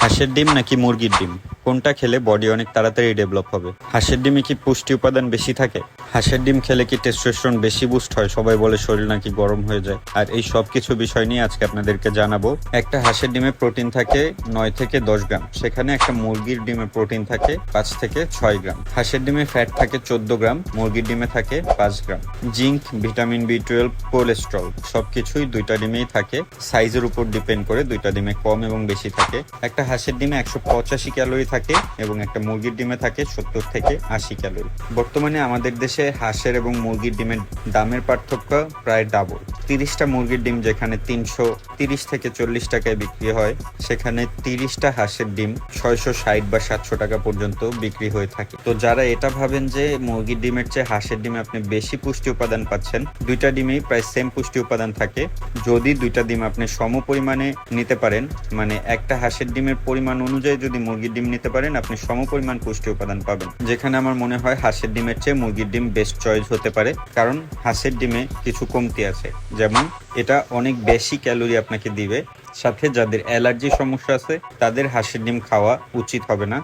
হাঁসের ডিম নাকি মুরগির ডিম, কোনটা খেলে বডি অনেক তাড়াতাড়ি ডেভেলপ হবে? হাঁসের ডিমে কি পুষ্টি উপাদান বেশি থাকে? হাঁসের ডিম খেলে কি টেস্টোস্টেরন বেশি বুস্ট হয়? সবাই বলে শরীর নাকি গরম হয়ে যায়। আর এই সব কিছু বিষয় নিয়ে আজকে আপনাদেরকে জানাবো। একটা হাঁসের ডিমে প্রোটিন থাকে 9 থেকে 10 গ্রাম, সেখানে একটা মুরগির ডিমে প্রোটিন থাকে 5 থেকে 6 গ্রাম। হাঁসের ডিমে ফ্যাট থাকে 14 গ্রাম, মুরগির ডিমে থাকে 5 গ্রাম। জিঙ্ক, ভিটামিন বি12, কোলেস্ট্রল সবকিছুই দুইটা ডিমেই থাকে। সাইজের উপর ডিপেন্ড করে দুইটা ডিমে কম এবং বেশি থাকে। একটা হাঁসের ডিমে 185 ক্যালোরি থাকে এবং একটা মুরগির ডিমে থাকে 70 থেকে 80 ক্যালোরি। বর্তমানে আমাদের দেশে হাঁসের এবং মুরগির ডিমের দামের পার্থক্য প্রায় ডাবল। 30টা মুরগির ডিম যেখানে 330 থেকে 40 টাকায় বিক্রি হয়, সেখানে 30টা হাঁসের ডিম 660 বা 700 টাকা পর্যন্ত বিক্রি হয়ে থাকে। তো যারা এটা ভাবেন যে মুরগির ডিমের চেয়ে হাঁসের ডিমে আপনি বেশি পুষ্টি উপাদান পাচ্ছেন, দুইটা ডিমেই প্রায় সেম পুষ্টি উপাদান থাকে। যদি দুইটা ডিম আপনি সম পরিমাণে নিতে পারেন, মানে একটা হাঁসের ডিমের পরিমাণ অনুযায়ী যদি মুরগির ডিম নিতে পারেন, আপনি সমপরিমাণ পুষ্টি উপাদান পাবেন। যেখানে আমার মনে হয় হাঁসের ডিমের চেয়ে মুরগির ডিম বেস্ট চয়েস হতে পারে, কারণ হাঁসের ডিমে কিছু কমতি আছে। যেমন এটা অনেক বেশি ক্যালোরি আপনাকে দিবে, সাথে যাদের অ্যালার্জি সমস্যা আছে তাদের হাঁসের ডিম খাওয়া উচিত হবে না।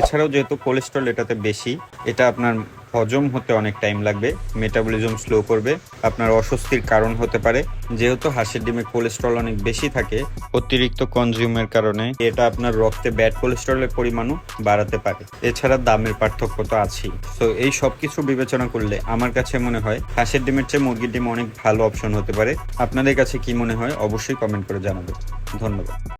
এছাড়াও যেহেতু কোলেস্ট্রল এটাতে বেশি, এটা আপনার হজম হতে অনেক টাইম লাগবে, মেটাবলিজম স্লো করবে, আপনার অস্বস্তির কারণ হতে পারে। যেহেতু হাঁসের ডিমে কোলেস্ট্রল অনেক বেশি থাকে, অতিরিক্ত কনজিউমের কারণে এটা আপনার রক্তে ব্যাড কোলেস্ট্রলের পরিমাণও বাড়াতে পারে। এছাড়া দামের পার্থক্য তো আছেই। তো এই সব কিছু বিবেচনা করলে আমার কাছে মনে হয় হাঁসের ডিমের চেয়ে মুরগির ডিম অনেক ভালো অপশন হতে পারে। আপনাদের কাছে কি মনে হয় অবশ্যই কমেন্ট করে জানাবেন। ধন্যবাদ।